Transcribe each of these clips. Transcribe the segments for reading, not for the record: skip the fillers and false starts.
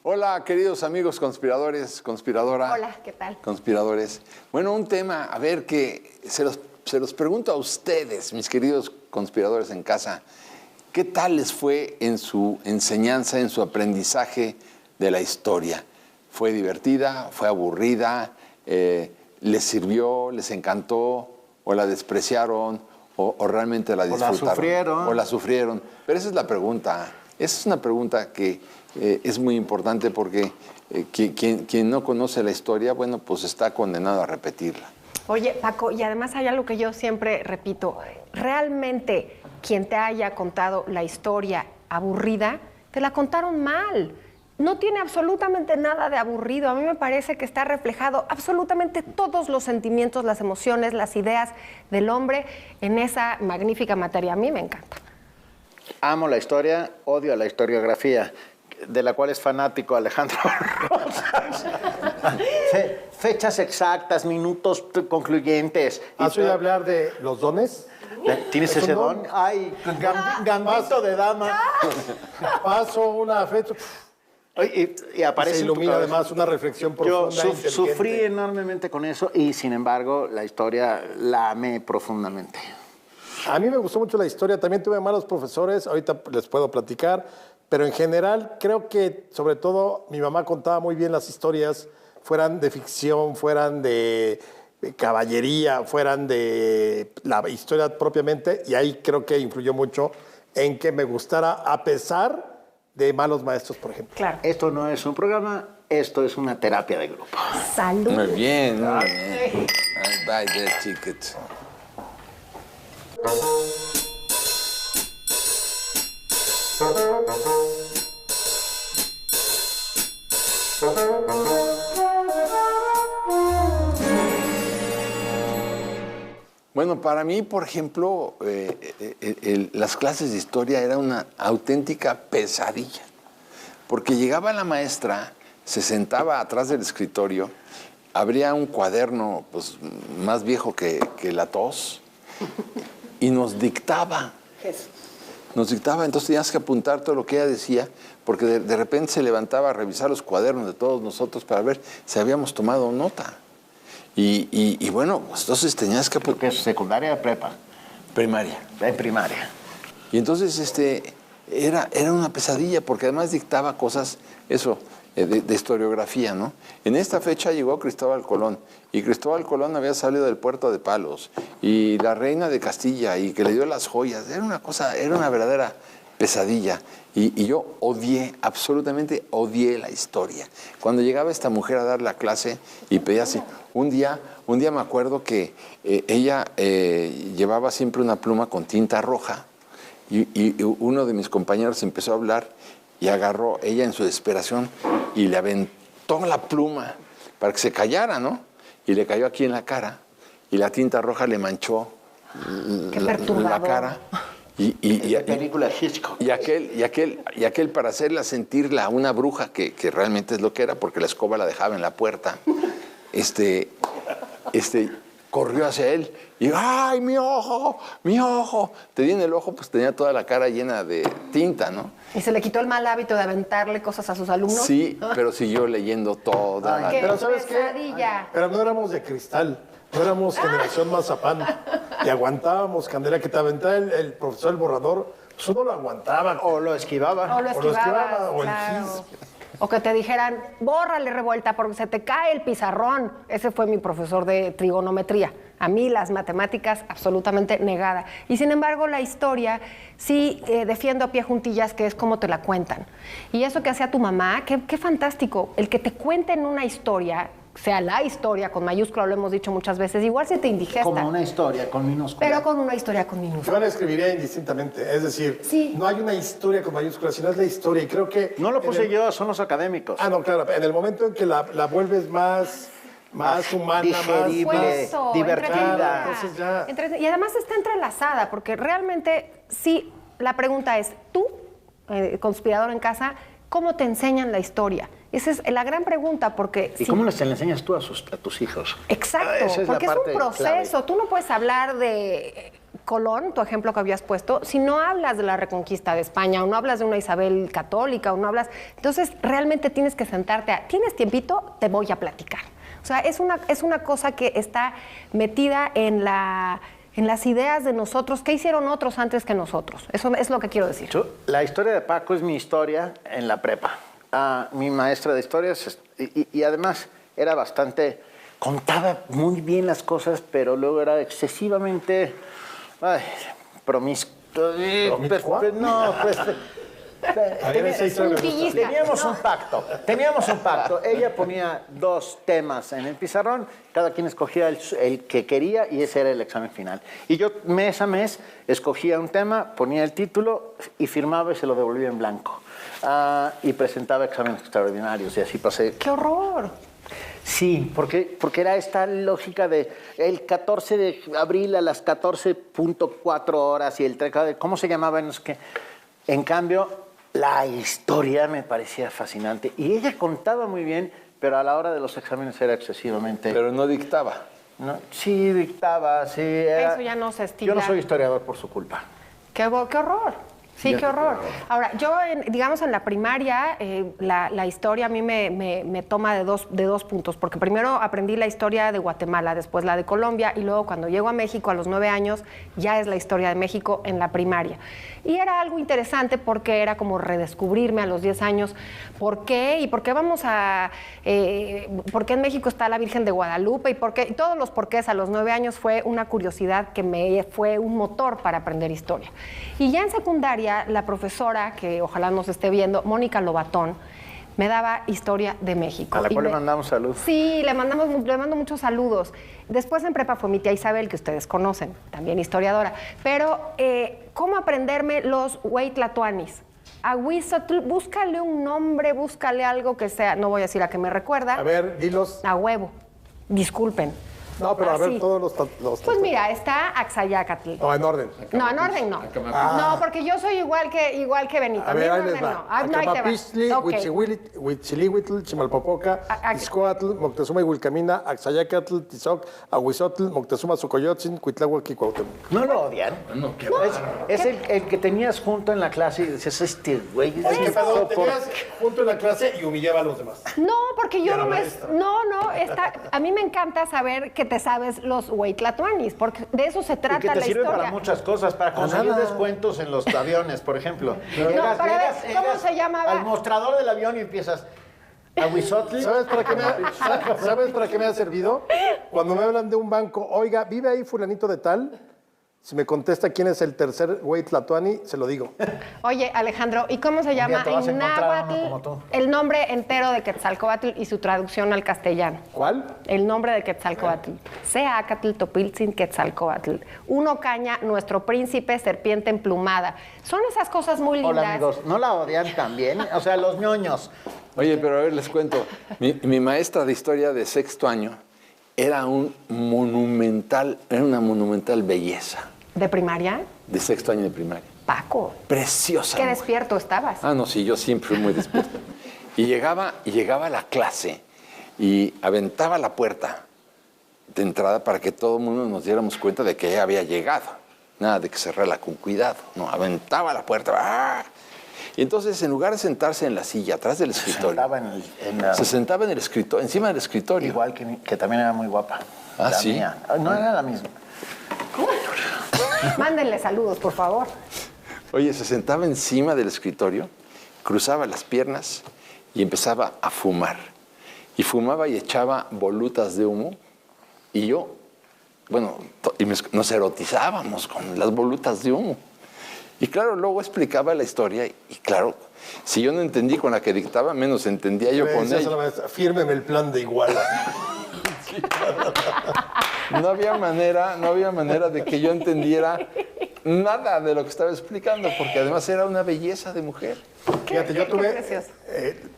Hola, queridos amigos conspiradores, conspiradora. Hola, ¿qué tal? Conspiradores. Bueno, un tema, a ver, que se los pregunto a ustedes, mis queridos conspiradores en casa. ¿Qué tal les fue en su enseñanza, en su aprendizaje de la historia? ¿Fue divertida? ¿Fue aburrida? ¿Les sirvió? ¿Les encantó? ¿O la despreciaron? ¿O realmente la disfrutaron? O la sufrieron. O la sufrieron. Pero esa es la pregunta. Esa es una pregunta que es muy importante porque quien no conoce la historia, bueno, pues está condenado a repetirla. Oye, Paco, y además hay algo que yo siempre repito. Realmente quien te haya contado la historia aburrida, te la contaron mal. No tiene absolutamente nada de aburrido. A mí me parece que está reflejado absolutamente todos los sentimientos, las emociones, las ideas del hombre en esa magnífica materia. A mí me encanta. Amo la historia, odio la historiografía, de la cual es fanático Alejandro Rosas. Fechas exactas, minutos concluyentes. ¿Has oído hablar de los dones? ¿Tienes ese don? Ay, gambito de dama. Paso una fecha. Y aparece Se en tu ilumina cabeza. además una reflexión Yo profunda. sufrí enormemente con eso y, sin embargo, la historia la amé profundamente. A mí me gustó mucho la historia. También tuve malos profesores. Ahorita les puedo platicar. Pero en general, creo que, sobre todo, mi mamá contaba muy bien las historias, fueran de ficción, fueran de caballería, fueran de la historia propiamente. Y ahí creo que influyó mucho en que me gustara, a pesar de malos maestros, por ejemplo. Claro. Esto no es un programa, esto es una terapia de grupo. Salud. Muy bien, muy bien. I buy that ticket. Bueno, para mí, por ejemplo, las clases de historia eran una auténtica pesadilla, porque llegaba la maestra, se sentaba atrás del escritorio, abría un cuaderno pues, más viejo que la tos y nos dictaba. Nos dictaba, entonces tenías que apuntar todo lo que ella decía, porque de repente se levantaba a revisar los cuadernos de todos nosotros para ver si habíamos tomado nota. Y bueno, pues entonces tenías que apuntar. ¿Qué es secundaria o prepa? Primaria. En primaria. Y entonces era una pesadilla, porque además dictaba cosas, eso, de historiografía, ¿no? En esta fecha llegó Cristóbal Colón, y Cristóbal Colón había salido del puerto de Palos, y la reina de Castilla, y que le dio las joyas. Era una cosa, era una verdadera pesadilla. Y yo absolutamente odié la historia. Cuando llegaba esta mujer a dar la clase y pedía así, un día me acuerdo que ella llevaba siempre una pluma con tinta roja, y uno de mis compañeros empezó a hablar y agarró ella en su desesperación y le aventó la pluma para que se callara, ¿no? Y le cayó aquí en la cara y la tinta roja le manchó la cara. Y película Hitchcock. Y aquel para hacerla sentirla una bruja, que realmente es lo que era, porque la escoba la dejaba en la puerta, corrió hacia él y ¡ay, mi ojo! ¡Mi ojo! Te di en el ojo, pues tenía toda la cara llena de tinta, ¿no? ¿Y se le quitó el mal hábito de aventarle cosas a sus alumnos? Sí, pero siguió leyendo toda la... ¡Qué Pero ¿sabes qué? pesadilla! Pero no éramos de cristal. No éramos generación mazapán. Y aguantábamos, Candela, que te aventaba el profesor el borrador. Pues uno lo aguantaba. O lo esquivaba. O lo esquivabas, o el claro. gis. O que te dijeran, bórrale, Revuelta, porque se te cae el pizarrón. Ese fue mi profesor de trigonometría. A mí las matemáticas absolutamente negada. Y sin embargo la historia sí defiendo a pie juntillas, que es como te la cuentan. Y eso que hacía tu mamá, qué fantástico. El que te cuenten una historia, sea la historia con mayúscula, lo hemos dicho muchas veces, igual se te indigesta. Como una historia con minúscula. Pero con una historia con Yo minúscula. la escribiría indistintamente. Es decir, Sí. no hay una historia con mayúsculas, sino es la historia. Y creo que... No lo puse yo, son los académicos. Ah, no, claro. En el momento en que la vuelves más humana, digerible, Supuesto, divertida. Entonces ya- Y además está entrelazada, porque realmente sí, la pregunta es, tú, conspirador en casa, ¿cómo te enseñan la historia? Esa es la gran pregunta, porque... ¿Y cómo les enseñas tú a tus hijos? Exacto, Esa es la porque es un parte proceso. clave. Tú no puedes hablar de Colón, tu ejemplo que habías puesto, si no hablas de la reconquista de España o no hablas de una Isabel católica o no hablas, entonces realmente tienes que sentarte ¿tienes tiempito? Te voy a platicar. O sea, es una cosa que está metida en las ideas de nosotros. ¿Qué hicieron otros antes que nosotros? Eso es lo que quiero decir. La historia de Paco es mi historia en la prepa. Mi maestra de historias y además era bastante... Contaba muy bien las cosas, pero luego era excesivamente promiscuo. No, pues... Teníamos un pacto. Ella ponía 2 temas en el pizarrón, cada quien escogía el que quería y ese era el examen final. Y yo mes a mes escogía un tema, ponía el título y firmaba y se lo devolvía en blanco. Y presentaba exámenes extraordinarios y así pasé. ¡Qué horror! Sí, porque era esta lógica de el 14 de abril a las 14.4 horas y el 3, ¿cómo se llamaba? No sé qué. En cambio, la historia me parecía fascinante y ella contaba muy bien, pero a la hora de los exámenes era excesivamente... Pero no dictaba. No, sí, dictaba, sí. Eso ya no se estila. Yo no soy historiador por su culpa. ¡Qué horror! Sí, qué horror. Ahora, yo, digamos, en la primaria, la historia a mí me toma de dos puntos, porque primero aprendí la historia de Guatemala, después la de Colombia, y luego cuando llego a México a los 9 años, ya es la historia de México en la primaria. Y era algo interesante porque era como redescubrirme a los 10 años por qué, y por qué vamos a... por qué en México está la Virgen de Guadalupe, y por qué, y todos los porqués a los 9 años fue una curiosidad que me fue un motor para aprender historia. Y ya en secundaria, la profesora, que ojalá nos esté viendo, Mónica Lobatón, me daba historia de México. A la cual le mandamos saludos. Sí, le mando muchos saludos. Después en prepa fue mi tía Isabel, que ustedes conocen, también historiadora. Pero, ¿cómo aprenderme los hueytlatoanis? Ahuizotl, búscale un nombre, búscale algo que sea, no voy a decir a qué me recuerda. A ver, dilos. A huevo. Disculpen. No, pero a ver Así. todos los Pues mira, está Axayácatl. No, en orden. No, en orden no. No, porque yo soy igual que Benito. A ver, ahí en les orden va. no. Ah, no, ahí te va. Acamapixtli, Ok. Huitzilihuitl, Chimalpopoca, Ixcoatl, Moctezuma y Huilcamina, Axayacatl, Tizoc, Ahuizotl, Moctezuma, Xocoyotzin, Cuitláhuac y Cuauhtémoc. ¿No lo odian? No, es el que tenías junto en la clase y decías, este güey... Es que, perdón, tenías junto en la clase y humillaba a los demás. No, porque yo la no me... maestra. No, a mí me encanta saber que te sabes los hueytlatoanis, porque de eso se trata Y que te la sirve historia. para muchas cosas, para conseguir nada. descuentos en los aviones, por ejemplo. pero a ver, ¿cómo se llamaba? Al mostrador del avión y empiezas... Ahuizotl. ¿Sabes para qué me ha servido? Cuando me hablan de un banco, oiga, ¿vive ahí fulanito de tal? Si me contesta quién es el tercer Hueytlatoani, se lo digo. Oye, Alejandro, ¿y cómo se día llama te vas a en encontrar uno náhuatl como tú. el nombre entero de Quetzalcóatl y su traducción al castellano? ¿Cuál? El nombre de Quetzalcóatl. Seacatl Topiltzin Quetzalcóatl. Uno caña, nuestro príncipe, serpiente emplumada. Son esas cosas muy lindas. Hola, amigos. ¿No la odian también? O sea, los ñoños. Oye, pero a ver, les cuento. Mi maestra de historia de 6º año era una monumental belleza. ¿De primaria? De 6º año de primaria. Paco. Preciosa. Qué mujer. despierto estabas. Ah, no, sí, yo siempre fui muy despierto. Y llegaba a la clase y aventaba la puerta de entrada para que todo el mundo nos diéramos cuenta de que ella había llegado. Nada de que cerrarla con cuidado. No, aventaba la puerta. ¡Ah! Y entonces, en lugar de sentarse en la silla atrás del escritorio, se sentaba en el escritorio, encima del escritorio. Igual que también era muy guapa. Ah, la ¿sí? mía. No era la misma. Mándenle saludos, por favor. Oye, se sentaba encima del escritorio, cruzaba las piernas y empezaba a fumar. Y fumaba y echaba volutas de humo. Y yo, bueno, nos erotizábamos con las volutas de humo. Y claro, luego explicaba la historia y claro, si yo no entendí con la que dictaba, menos entendía yo con ella. Fírmeme el plan de Iguala. No había manera de que yo entendiera nada de lo que estaba explicando, porque además era una belleza de mujer. Fíjate, yo qué tuve precioso.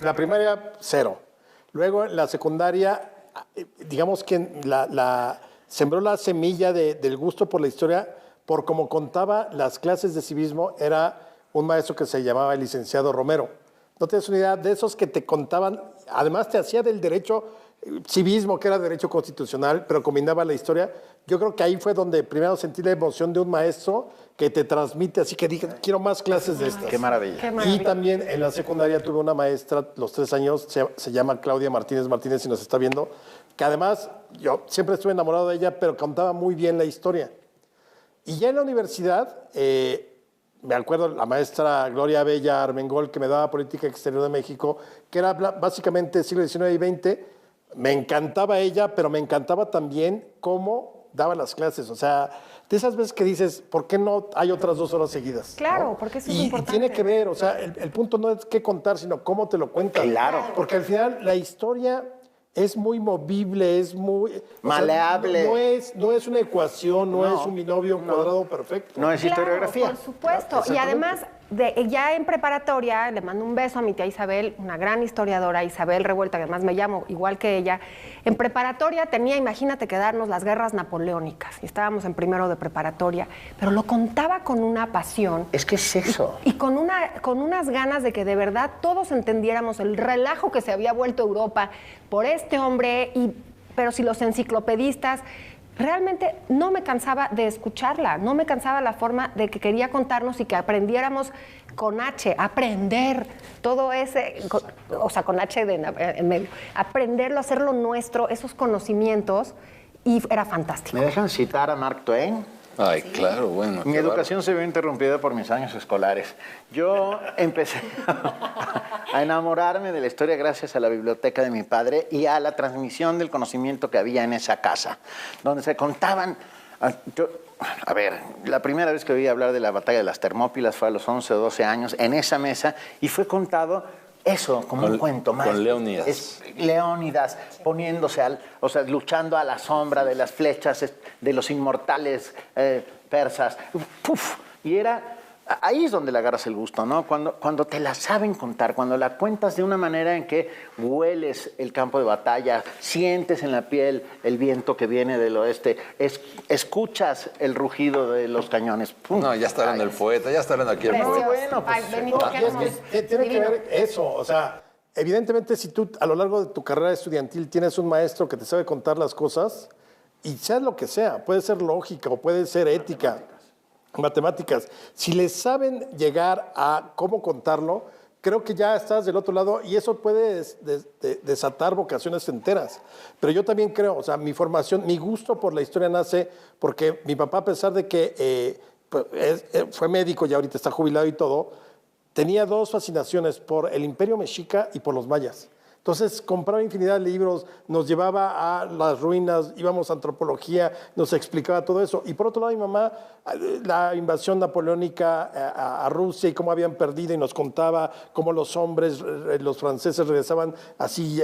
la primaria 0. Luego en la secundaria, digamos que sembró la semilla del gusto por la historia, por como contaba las clases de civismo, era un maestro que se llamaba el licenciado Romero. No tienes una idea de esos que te contaban, además te hacía del derecho civismo, que era derecho constitucional, pero combinaba la historia. Yo creo que ahí fue donde primero sentí la emoción de un maestro que te transmite, así que dije, quiero más clases de estas. Qué maravilla. Qué Y maravilla. también en la secundaria tuve una maestra, los 3 años, se llama Claudia Martínez Martínez, si nos está viendo, que además yo siempre estuve enamorado de ella, pero contaba muy bien la historia. Y ya en la universidad, me acuerdo la maestra Gloria Bella Armengol, que me daba Política Exterior de México, que era básicamente siglo XIX y XX. Me encantaba ella, pero me encantaba también cómo daba las clases. O sea, de esas veces que dices, ¿por qué no hay otras 2 horas seguidas? Claro, ¿no? porque eso es y importante. tiene que ver, o sea, el punto no es qué contar, sino cómo te lo cuentas. Claro. Porque al final la historia es muy movible, es muy... o sea, Maleable. no es una ecuación, no es un binomio cuadrado perfecto. No es Claro, historiografía. por supuesto. Y Exactamente. además, ya en preparatoria, le mando un beso a mi tía Isabel, una gran historiadora, Isabel Revuelta, que además me llamo igual que ella. En preparatoria tenía, imagínate, que darnos las guerras napoleónicas. Y estábamos en primero de preparatoria, pero lo contaba con una pasión. Es que es eso. Y con unas ganas de que de verdad todos entendiéramos el relajo que se había vuelto Europa por este hombre, pero si los enciclopedistas, realmente no me cansaba de escucharla, no me cansaba la forma de que quería contarnos y que aprendiéramos con H, aprender todo ese, o sea, con H en medio, aprenderlo, hacerlo nuestro, esos conocimientos, y era fantástico. ¿Me dejan citar a Mark Twain? Ay, claro, bueno. Mi qué educación se vio interrumpida por mis años escolares. Yo empecé a enamorarme de la historia gracias a la biblioteca de mi padre y a la transmisión del conocimiento que había en esa casa, donde se contaban... A ver, la primera vez que oí hablar de la batalla de las Termópilas fue a los 11 o 12 años en esa mesa y fue contado eso, como un cuento más. Con Leónidas. Leónidas poniéndose, o sea, luchando a la sombra de las flechas de los inmortales persas. ¡Puf! Y ahí es donde le agarras el gusto, ¿no? Cuando te la saben contar, cuando la cuentas de una manera en que hueles el campo de batalla, sientes en la piel el viento que viene del oeste, escuchas el rugido de los cañones. ¡Pum! No, ya está hablando el poeta, ya está hablando aquí el Precioso. poeta. bueno, pues, Ay, Benito, No, qué y es hermoso. que tiene que Divino. ver eso, o sea, evidentemente si tú a lo largo de tu carrera estudiantil tienes un maestro que te sabe contar las cosas, y sea lo que sea, puede ser lógica o puede ser ética, matemáticas, si les saben llegar a cómo contarlo, creo que ya estás del otro lado y eso puede desatar vocaciones enteras. Pero yo también creo, o sea, mi formación, mi gusto por la historia nace porque mi papá, a pesar de que fue médico y ahorita está jubilado y todo, tenía 2 fascinaciones, por el Imperio Mexica y por los mayas. Entonces compraba infinidad de libros, nos llevaba a las ruinas, íbamos a antropología, nos explicaba todo eso. Y por otro lado, mi mamá, la invasión napoleónica a Rusia y cómo habían perdido, y nos contaba cómo los hombres, los franceses regresaban así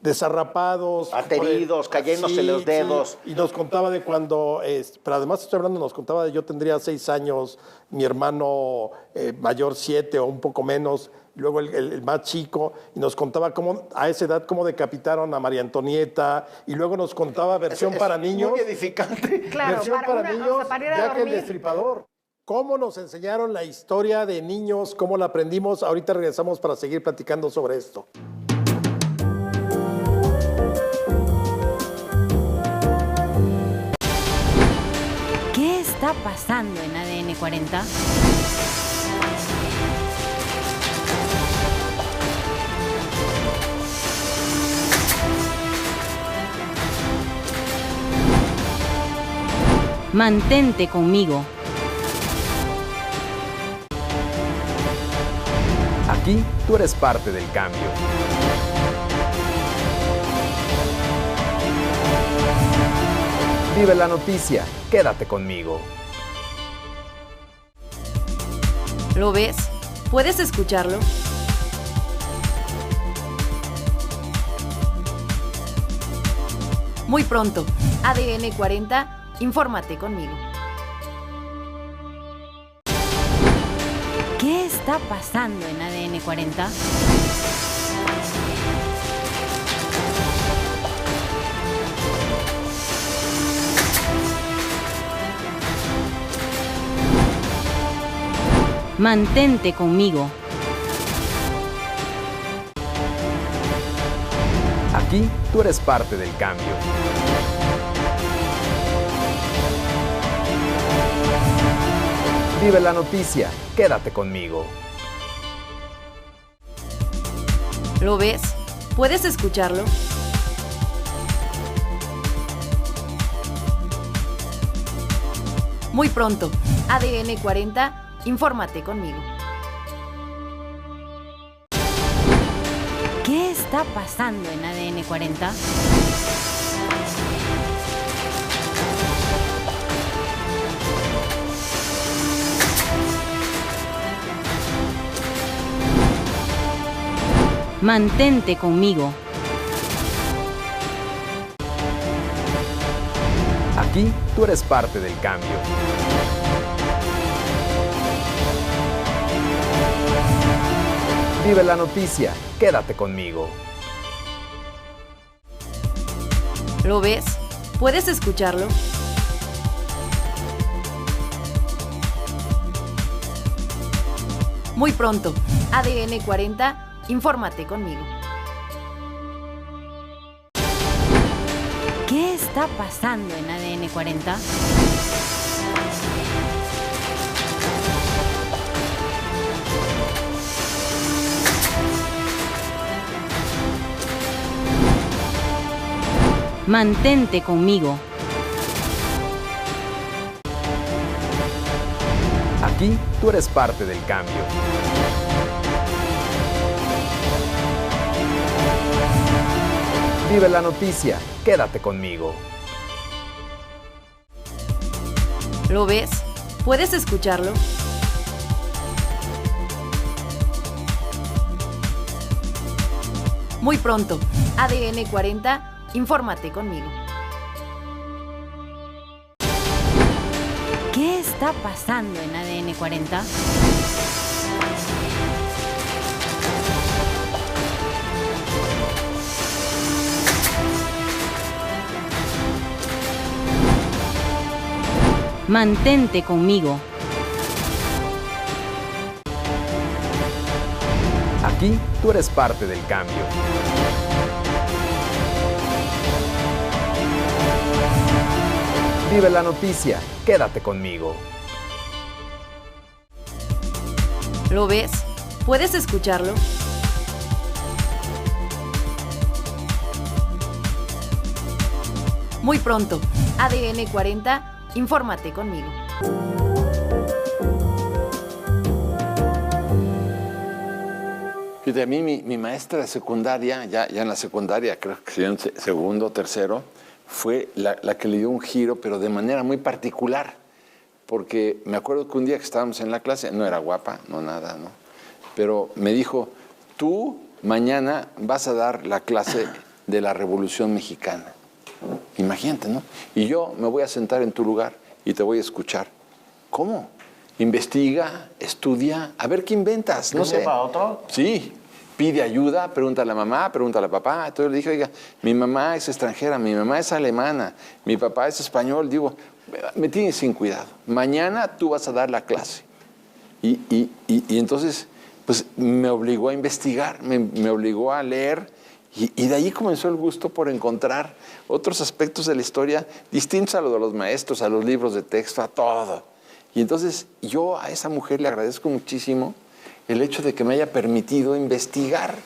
desarrapados. Ateridos, cayéndose los dedos. Y nos contaba de cuando, pero además estoy hablando, nos contaba de yo tendría 6 años, mi hermano mayor 7 o un poco menos, luego el más chico, y nos contaba cómo a esa edad cómo decapitaron a María Antonieta, y luego nos contaba versión para niños. Muy edificante. Claro, versión para para una- niños, o sea, para ir a Jack el dormir. Destripador. ¿Cómo nos enseñaron la historia de niños? ¿Cómo la aprendimos? Ahorita regresamos para seguir platicando sobre esto. ¿Qué está pasando en ADN 40? Mantente conmigo. Aquí tú eres parte del cambio. Vive la noticia, quédate conmigo. ¿Lo ves? ¿Puedes escucharlo? Muy pronto, ADN 40, infórmate conmigo. ¿Qué está pasando en ADN 40? Mantente conmigo. Aquí tú eres parte del cambio. Vive la noticia, quédate conmigo. ¿Lo ves? ¿Puedes escucharlo? Muy pronto, ADN 40, infórmate conmigo. ¿Qué está pasando en ADN 40? Mantente conmigo. Aquí tú eres parte del cambio. Vive la noticia, quédate conmigo. ¿Lo ves? ¿Puedes escucharlo? Muy pronto, ADN 40, infórmate conmigo. ¿Qué está pasando en ADN 40? Mantente conmigo. Aquí tú eres parte del cambio. Vive la noticia, quédate conmigo. ¿Lo ves? ¿Puedes escucharlo? Muy pronto, ADN 40, infórmate conmigo. ¿Qué está pasando en ADN 40? Mantente conmigo. Aquí tú eres parte del cambio. Vive la noticia, quédate conmigo. ¿Lo ves? ¿Puedes escucharlo? Muy pronto, ADN 40, infórmate conmigo. Fíjate, a mí mi maestra de secundaria, ya en la secundaria, creo que sería en segundo, tercero, fue la que le dio un giro, pero de manera muy particular. Porque me acuerdo que un día que estábamos en la clase, no era guapa, no nada, ¿no? Pero me dijo, tú mañana vas a dar la clase de la Revolución Mexicana. Imagínate, ¿no? Y yo me voy a sentar en tu lugar y te voy a escuchar. ¿Cómo? Investiga, estudia, a ver qué inventas, no sé. ¿Para otro? Sí, pide ayuda, pregunta a la mamá, pregunta a la papá. Entonces le dije, oiga, mi mamá es extranjera, mi mamá es alemana, mi papá es español. Digo, me tienes sin cuidado. Mañana tú vas a dar la clase. Y entonces, pues me obligó a investigar, me obligó a leer. Y de ahí comenzó el gusto por encontrar otros aspectos de la historia distintos a lo de los maestros, a los libros de texto, a todo. Y entonces yo a esa mujer le agradezco muchísimo el hecho de que me haya permitido investigar.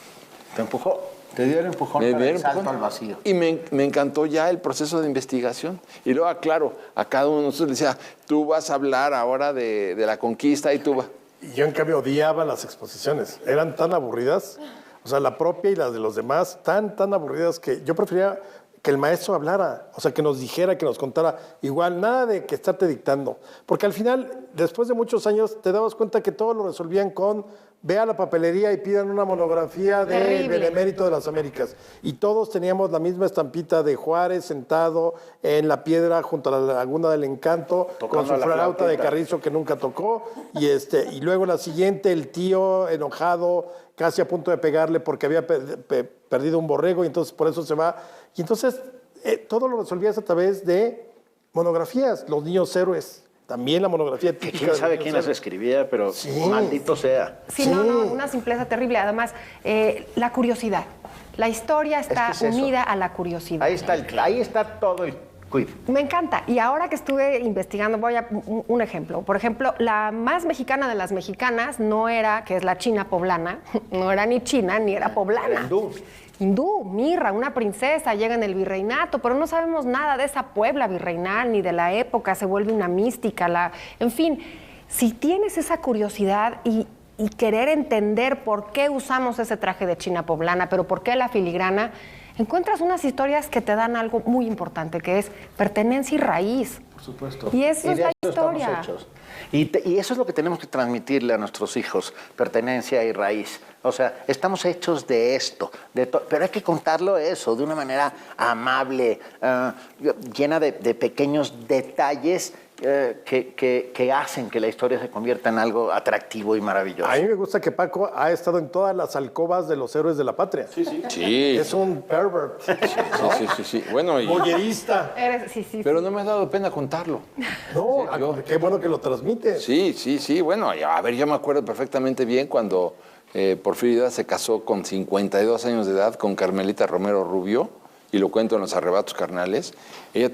Te empujó, te dio el empujón para el salto al vacío. Y me encantó ya el proceso de investigación. Y luego, claro, a cada uno de nosotros le decía, tú vas a hablar ahora de la conquista y tú vas... Y yo, en cambio, odiaba las exposiciones. Eran tan aburridas. O sea, la propia y la de los demás, tan aburridas que yo prefería que el maestro hablara, o sea, que nos dijera, que nos contara. Igual, nada de que estarte dictando. Porque al final, después de muchos años, te dabas cuenta que todo lo resolvían con ve a la papelería y pidan una monografía del Benemérito de las Américas. Y todos teníamos la misma estampita de Juárez sentado en la piedra junto a la Laguna del Encanto, con su flauta de Carrizo que nunca tocó. Y luego la siguiente, el tío enojado, casi a punto de pegarle porque había perdido un borrego y entonces por eso se va. Y entonces todo lo resolvías a través de monografías, los niños héroes. También la monografía típica. ¿Quién sabe quién las escribía? Pero sí, maldito sea. Sí, no, una simpleza terrible. Además, la curiosidad. La historia está Es que es eso. unida a la curiosidad. Ahí está todo el quid. Me encanta. Y ahora que estuve investigando, voy a un ejemplo. Por ejemplo, la más mexicana de las mexicanas no era, que es la china poblana, no era ni china ni era poblana. Era hindú. Hindú, Mirra, una princesa, llega en el virreinato, pero no sabemos nada de esa Puebla virreinal ni de la época, se vuelve una mística. En fin, si tienes esa curiosidad y querer entender por qué usamos ese traje de china poblana, pero por qué la filigrana, encuentras unas historias que te dan algo muy importante, que es pertenencia y raíz. Por supuesto. Y eso es de la eso estamos historia. hechos. Y eso es lo que tenemos que transmitirle a nuestros hijos, pertenencia y raíz. O sea, estamos hechos de esto, pero hay que contarlo eso de una manera amable, llena de pequeños detalles que hacen que la historia se convierta en algo atractivo y maravilloso. A mí me gusta que Paco ha estado en todas las alcobas de los héroes de la patria. Sí. Es un pervert. Sí. Bueno, Bollerista. Sí. pero no me ha dado pena contarlo. No, Sí, yo- qué bueno que lo transmite. Sí. Bueno, a ver, yo me acuerdo perfectamente bien cuando Porfirio Díaz se casó con 52 años de edad con Carmelita Romero Rubio, y lo cuento en Los Arrebatos Carnales. Él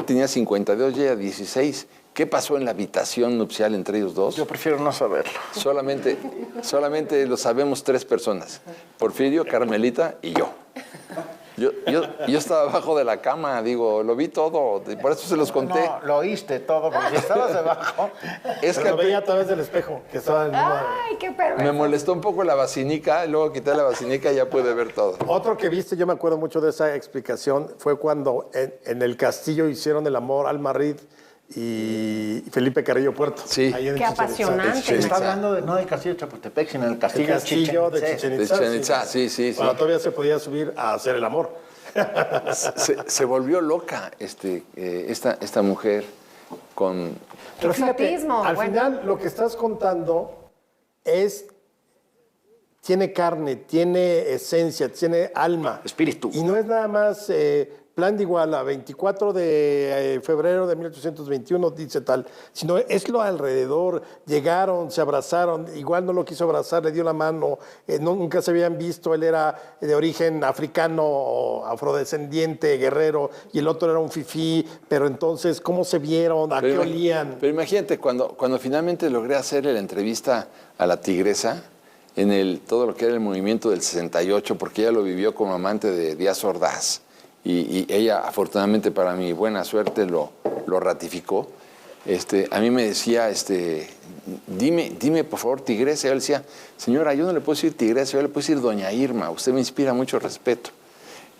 tenía 52 y ella 16. ¿Qué pasó en la habitación nupcial entre ellos dos? Yo prefiero no saberlo. Solamente lo sabemos 3 personas. Porfirio, Carmelita y yo. Yo estaba abajo de la cama, digo, lo vi todo, por eso se los conté. No, lo oíste todo, porque si estabas debajo... Es Pero que lo veía a través del espejo, que estaba en Ay, qué perverso. me molestó un poco la vacinica, y luego quité la vacinica y ya pude ver todo. Otro que viste, yo me acuerdo mucho de esa explicación, fue cuando en el castillo hicieron el amor Alma Reed y Felipe Carrillo Puerto. Sí. Ahí en Qué Chichén Itzá. apasionante. Chichén Está Itzá. hablando no del castillo de Chapultepec, sino del El castillo, castillo de Chichén Chichén De Itzá. Chichén Itzá, sí. Cuando todavía se podía subir a hacer el amor. Se volvió loca esta mujer con... Pero fíjate, Exotismo, al bueno. final lo que estás contando tiene carne, tiene esencia, tiene alma. Espíritu. Y no es nada más plan de Iguala, 24 de febrero de 1821, dice tal, sino es lo alrededor. Llegaron, se abrazaron, igual no lo quiso abrazar, le dio la mano, nunca se habían visto, él era de origen africano, afrodescendiente, guerrero, y el otro era un fifí, pero entonces, ¿cómo se vieron? ¿A qué olían? Pero imagínate, cuando finalmente logré hacerle la entrevista a la tigresa, en todo lo que era el movimiento del 68, porque ella lo vivió como amante de Díaz Ordaz, y ella, afortunadamente para mi buena suerte, lo ratificó. A mí me decía, dime por favor tigresa. Yo le decía, señora, yo no le puedo decir tigresa, yo le puedo decir doña Irma, usted me inspira mucho respeto.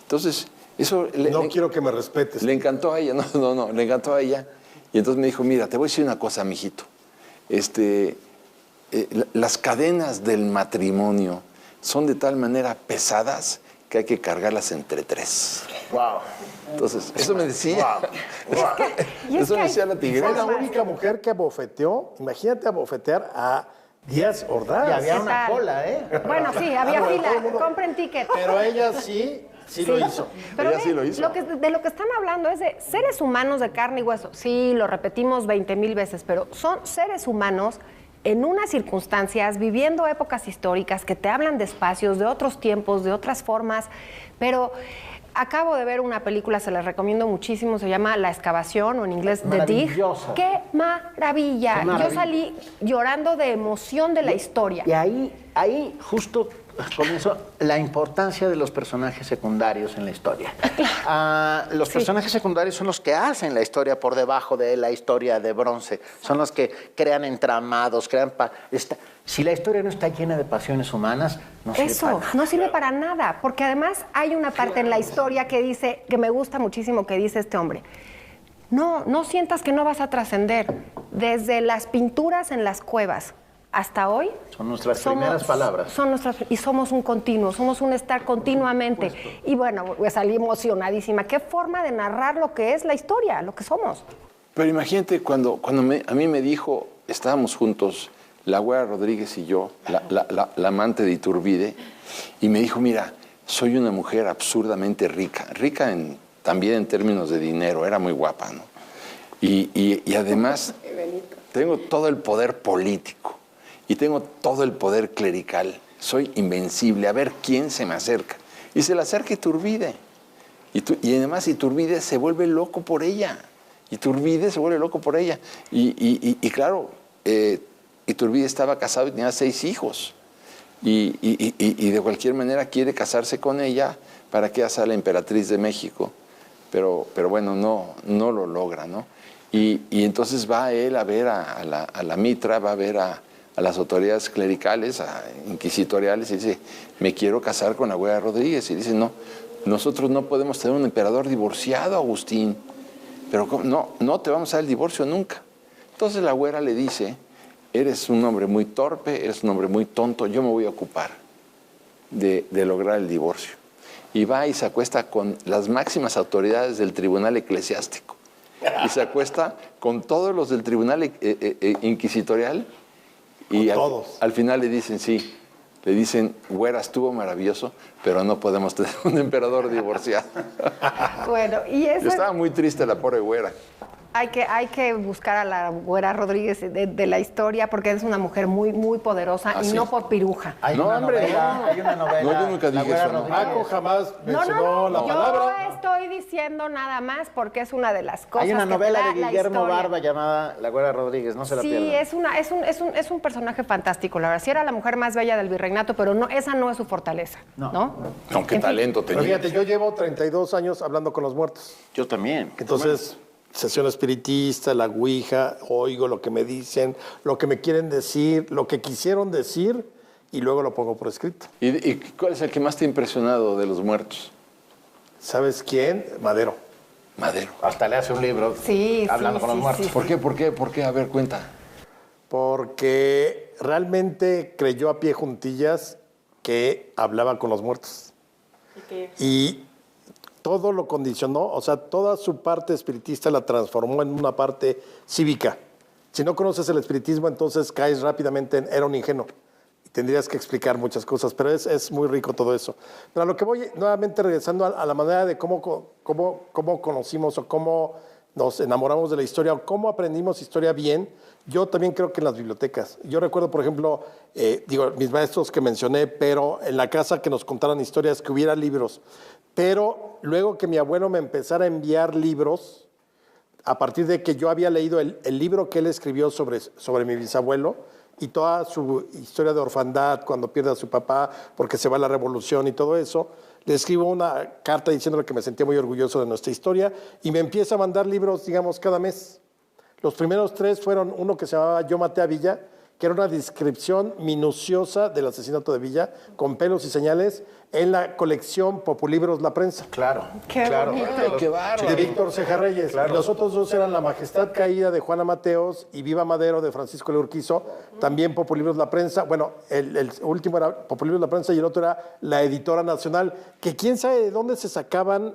Entonces, eso... Quiero que me respetes. Le encantó a ella, no, le encantó a ella. Y entonces me dijo, mira, te voy a decir una cosa, mijito. Las cadenas del matrimonio son de tal manera pesadas que hay que cargarlas entre 3. Wow. Entonces, eso me decía. Y es Eso que me decía hay la Fue tigresa. la única mujer que abofeteó, imagínate abofetear a Díaz Ordaz. Y había ¿Qué una tal? cola, ¿eh? Bueno, sí, había bueno, fila, todo el mundo- compren ticket. Pero ella sí lo hizo. Pero Ella sí lo hizo. de lo que están hablando es de seres humanos de carne y hueso. Sí, lo repetimos 20,000 veces, pero son seres humanos en unas circunstancias, viviendo épocas históricas que te hablan de espacios, de otros tiempos, de otras formas, pero... Acabo de ver una película, se la recomiendo muchísimo, se llama La Excavación, o en inglés The Dig. Maravillosa. ¡Qué maravilla! Qué maravilla. Yo salí llorando de emoción de la historia. Y ahí justo comenzó la importancia de los personajes secundarios en la historia. Los personajes secundarios son los que hacen la historia por debajo de la historia de bronce. Son los que crean entramados, si la historia no está llena de pasiones humanas, no sirve para Eso, nada. no sirve para nada, porque además hay una parte en la historia que dice, que me gusta muchísimo, que dice este hombre, no sientas que no vas a trascender. Desde las pinturas en las cuevas hasta hoy... Son nuestras primeras palabras. Y somos un continuo, somos un estar continuamente. Y bueno, pues salí emocionadísima. ¿Qué forma de narrar lo que es la historia, lo que somos? Pero imagínate, cuando a mí me dijo, estábamos juntos, la Güera Rodríguez y yo, la amante de Iturbide, y me dijo, mira, soy una mujer absurdamente rica también en términos de dinero, era muy guapa, ¿no? Y además tengo todo el poder político y tengo todo el poder clerical, soy invencible, a ver quién se me acerca. Y se le acerca Iturbide. Y además Iturbide se vuelve loco por ella. Iturbide se vuelve loco por ella. Y claro, Iturbide estaba casado y tenía 6 hijos. Y de cualquier manera quiere casarse con ella para que ella sea la emperatriz de México. Pero bueno, no lo logra, ¿no? Y entonces va él a ver a la Mitra, va a ver a las autoridades clericales, inquisitoriales, y dice, me quiero casar con la Güera Rodríguez. Y dice, no, nosotros no podemos tener un emperador divorciado, Agustín. Pero no te vamos a dar el divorcio nunca. Entonces la Güera le dice, eres un hombre muy torpe, eres un hombre muy tonto, yo me voy a ocupar de lograr el divorcio. Y va y se acuesta con las máximas autoridades del tribunal eclesiástico. Y se acuesta con todos los del tribunal inquisitorial. Y al final le dicen, sí, le dicen, Güera, estuvo maravilloso, pero no podemos tener un emperador divorciado. Bueno, y eso... Yo estaba muy triste la pobre Güera. Hay que buscar a la Güera Rodríguez de la historia porque es una mujer muy, muy poderosa y sí. no por piruja. Hay una novela. No, yo nunca dije eso. Paco jamás mencionó la Yo palabra. estoy diciendo nada más porque es una de las cosas Hay una que novela te da de la Guillermo historia. Barba llamada La Güera Rodríguez, no se la pierdan. Sí, es un personaje fantástico, la verdad. Sí era la mujer más bella del virreinato, pero esa no es su fortaleza, ¿no? No, qué talento Pero tenía. fíjate, yo llevo 32 años hablando con los muertos. Yo también. Entonces, sesión espiritista, la ouija, oigo lo que me dicen, lo que me quieren decir, lo que quisieron decir, y luego lo pongo por escrito. ¿Y cuál es el que más te ha impresionado de los muertos? ¿Sabes quién? Madero. Madero. Hasta le hace un libro hablando con los muertos. ¿Por qué? ¿Por qué? A ver, cuenta. Porque realmente creyó a pie juntillas que hablaba con los muertos. Y todo lo condicionó, o sea, toda su parte espiritista la transformó en una parte cívica. Si no conoces el espiritismo, entonces caes rápidamente en era un ingenuo. Y tendrías que explicar muchas cosas, pero es muy rico todo eso. Pero a lo que voy, nuevamente regresando a la manera de cómo conocimos o cómo nos enamoramos de la historia o cómo aprendimos historia bien, yo también creo que en las bibliotecas. Yo recuerdo, por ejemplo, mis maestros que mencioné, pero en la casa que nos contaran historias, que hubiera libros. Pero luego que mi abuelo me empezara a enviar libros, a partir de que yo había leído el libro que él escribió sobre mi bisabuelo y toda su historia de orfandad, cuando pierde a su papá porque se va a la revolución y todo eso, le escribo una carta diciéndole que me sentía muy orgulloso de nuestra historia y me empieza a mandar libros, digamos, cada mes. Los primeros 3 fueron uno que se llamaba Yo maté a Villa, que era una descripción minuciosa del asesinato de Villa, con pelos y señales, en la colección Populibros La Prensa. Claro. Qué bonito. ¡Qué bárbaro! De Víctor Ceja Reyes. Claro. Los otros 2 eran La Majestad Caída de Juana Mateos y Viva Madero de Francisco de Urquizo, también Populibros La Prensa. Bueno, el último era Populibros La Prensa y el otro era La Editora Nacional, que quién sabe de dónde se sacaban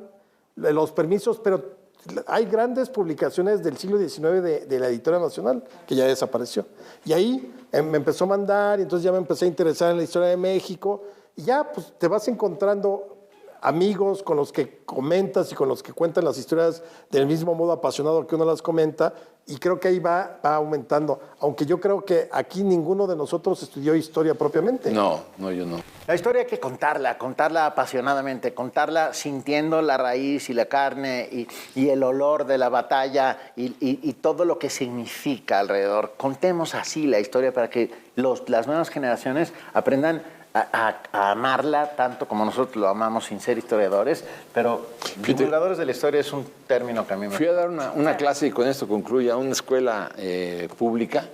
los permisos, pero hay grandes publicaciones del siglo XIX de la Editora Nacional, que ya desapareció. Y ahí me empezó a mandar, y entonces ya me empecé a interesar en la historia de México, y ya pues te vas encontrando amigos con los que comentas y con los que cuentan las historias del mismo modo apasionado que uno las comenta, y creo que ahí va aumentando. Aunque yo creo que aquí ninguno de nosotros estudió historia propiamente. No, yo no. La historia hay que contarla apasionadamente, contarla sintiendo la raíz y la carne y el olor de la batalla y todo lo que significa alrededor. Contemos así la historia para que las nuevas generaciones aprendan a amarla tanto como nosotros lo amamos sin ser historiadores, pero divulgadores de la historia es un término que a mí me... Fui a dar una clase, y con esto concluyo, a una escuela pública,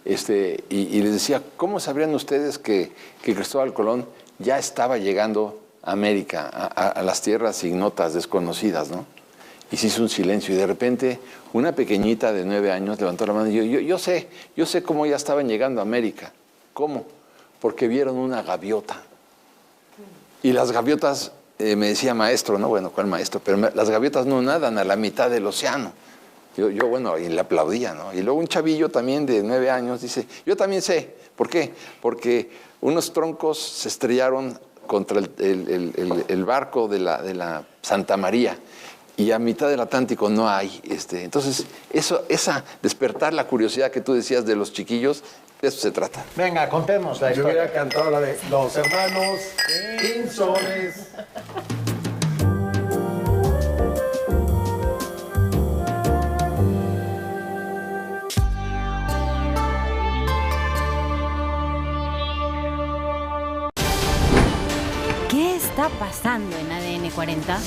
y les decía, ¿cómo sabrían ustedes que Cristóbal Colón ya estaba llegando a América, a las tierras ignotas, desconocidas, ¿no? Y se hizo un silencio, y de repente una pequeñita de 9 años levantó la mano y dijo, yo sé cómo ya estaban llegando a América. ¿Cómo? Porque vieron una gaviota. Y las gaviotas, me decía maestro, ¿no? Bueno, ¿cuál maestro? Pero las gaviotas no nadan a la mitad del océano. Yo bueno, y le aplaudía, ¿no? Y luego un chavillo también de 9 años dice, yo también sé. ¿Por qué? Porque unos troncos se estrellaron contra el barco de la Santa María. y a mitad del Atlántico no hay. Entonces, esa despertar la curiosidad que tú decías de los chiquillos, de eso se trata. Venga, contemos la Yo historia. hubiera cantado la de los hermanos Pinzones. ¿Qué está pasando en ADN 40?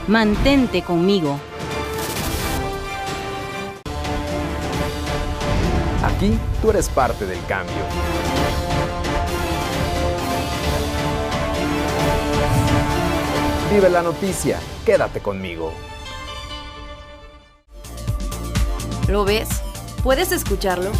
Mantente conmigo. Aquí tú eres parte del cambio. Vive la noticia, quédate conmigo. ¿Lo ves? ¿Puedes escucharlo?